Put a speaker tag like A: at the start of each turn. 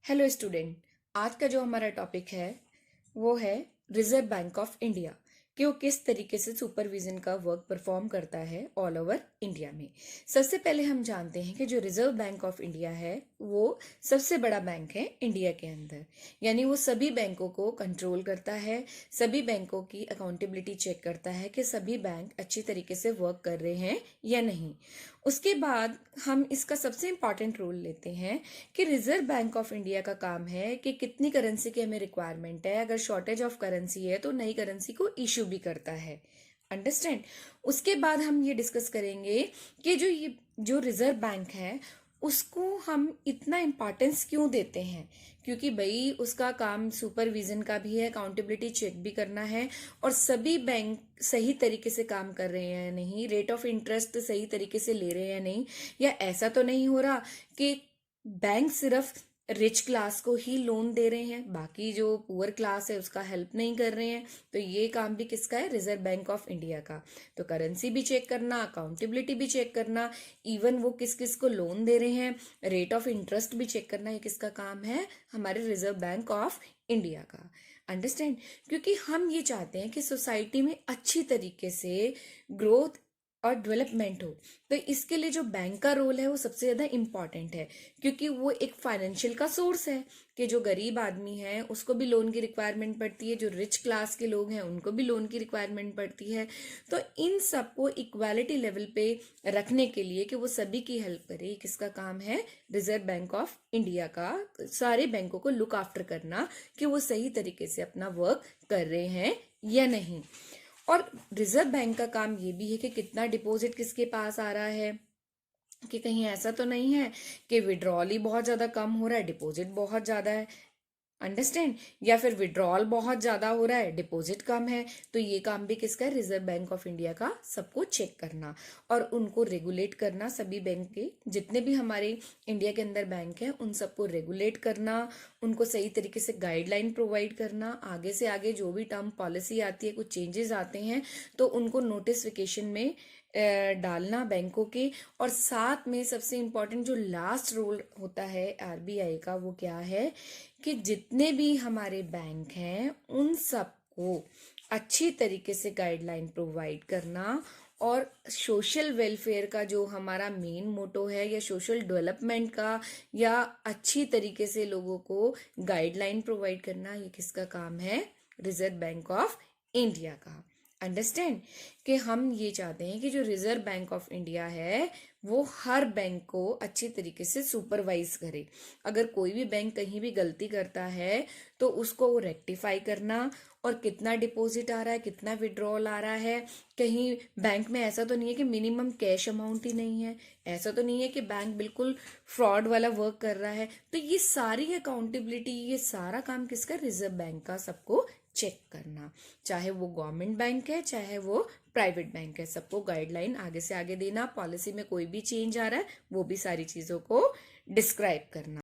A: Hello student. आज का जो हमारा टॉपिक है वो है रिजर्व बैंक ऑफ इंडिया कि वो किस तरीके से सुपरविजन का वर्क परफॉर्म करता है ऑल ओवर इंडिया में। सबसे पहले हम जानते हैं कि जो रिजर्व बैंक ऑफ इंडिया है वो सबसे बड़ा बैंक है इंडिया के अंदर, यानी वो सभी बैंकों को कंट्रोल करता है, सभी बैंकों की अकाउंटेबिलिटी चेक करता है कि सभी बैंक अच्छी तरीके से वर्क कर रहे हैं या नहीं। उसके बाद हम इसका सबसे इंपॉर्टेंट रोल लेते हैं कि रिजर्व बैंक ऑफ इंडिया का काम है कि कितनी करेंसी की हमें रिक्वायरमेंट है, अगर शॉर्टेज ऑफ करेंसी है तो नई करेंसी को इशू भी करता है। अंडरस्टैंड। उसके बाद हम ये डिस्कस करेंगे कि जो रिजर्व बैंक है उसको हम इतना इम्पोर्टेंस क्यों देते हैं, क्योंकि भाई उसका काम सुपरविजन का भी है, अकाउंटेबिलिटी चेक भी करना है और सभी बैंक सही तरीके से काम कर रहे हैं या नहीं, रेट ऑफ इंटरेस्ट सही तरीके से ले रहे हैं या नहीं, या ऐसा तो नहीं हो रहा कि बैंक सिर्फ रिच क्लास को ही लोन दे रहे हैं, बाकी जो पुअर क्लास है उसका हेल्प नहीं कर रहे हैं। तो ये काम भी किसका है? रिजर्व बैंक ऑफ इंडिया का। तो करेंसी भी चेक करना, अकाउंटेबिलिटी भी चेक करना, इवन वो किस किस को लोन दे रहे हैं, रेट ऑफ इंटरेस्ट भी चेक करना, ये किसका काम है? हमारे रिजर्व बैंक ऑफ इंडिया का। अंडरस्टैंड। क्योंकि हम ये चाहते हैं कि सोसाइटी में अच्छी तरीके से ग्रोथ और डेवलपमेंट हो, तो इसके लिए जो बैंक का रोल है वो सबसे ज्यादा इम्पॉर्टेंट है, क्योंकि वो एक फाइनेंशियल का सोर्स है कि जो गरीब आदमी है उसको भी लोन की रिक्वायरमेंट पड़ती है, जो रिच क्लास के लोग हैं उनको भी लोन की रिक्वायरमेंट पड़ती है। तो इन सबको इक्वालिटी लेवल पे रखने के लिए कि वो सभी की हेल्प करे, किसका काम है? रिजर्व बैंक ऑफ इंडिया का। सारे बैंकों को लुक आफ्टर करना कि वो सही तरीके से अपना वर्क कर रहे हैं या नहीं। और रिजर्व बैंक का काम ये भी है कि कितना डिपॉजिट किसके पास आ रहा है, कि कहीं ऐसा तो नहीं है कि विड्रॉल ही बहुत ज्यादा कम हो रहा है, डिपॉजिट बहुत ज्यादा है। अंडरस्टैंड। या फिर विड्रॉल बहुत ज्यादा हो रहा है, डिपॉजिट कम है। तो ये काम भी किसका है? रिजर्व बैंक ऑफ इंडिया का। सबको चेक करना और उनको रेगुलेट करना, सभी बैंक के जितने भी हमारे इंडिया के अंदर बैंक है उन सबको रेगुलेट करना, उनको सही तरीके से गाइडलाइन प्रोवाइड करना। आगे से आगे जो भी टर्म पॉलिसी आती है, कुछ चेंजेस आते हैं तो उनको नोटिफिकेशन में डालना बैंकों के। और साथ में सबसे इम्पोर्टेंट जो लास्ट रोल होता है आरबीआई का, वो क्या है कि जितने भी हमारे बैंक हैं उन सबको अच्छी तरीके से गाइडलाइन प्रोवाइड करना और सोशल वेलफेयर का जो हमारा मेन मोटो है, या सोशल डेवलपमेंट का, या अच्छी तरीके से लोगों को गाइडलाइन प्रोवाइड करना, ये किसका काम है? रिजर्व बैंक ऑफ इंडिया का। अंडरस्टैंड। कि हम ये चाहते हैं कि जो रिजर्व बैंक ऑफ इंडिया है वो हर बैंक को अच्छी तरीके से सुपरवाइज करे। अगर कोई भी बैंक कहीं भी गलती करता है तो उसको वो रेक्टिफाई करना, और कितना डिपॉजिट आ रहा है, कितना विड्रॉल आ रहा है, कहीं बैंक में ऐसा तो नहीं है कि मिनिमम कैश अमाउंट ही नहीं है, ऐसा तो नहीं है कि बैंक बिल्कुल फ्रॉड वाला वर्क कर रहा है। तो ये सारी अकाउंटेबिलिटी, ये सारा काम किसका? रिजर्व बैंक का। सबको चेक करना, चाहे वो गवर्नमेंट बैंक है चाहे वो प्राइवेट बैंक है, सबको गाइडलाइन आगे से आगे देना, पॉलिसी में कोई भी चेंज आ रहा है वो भी सारी चीजों को डिस्क्राइब करना।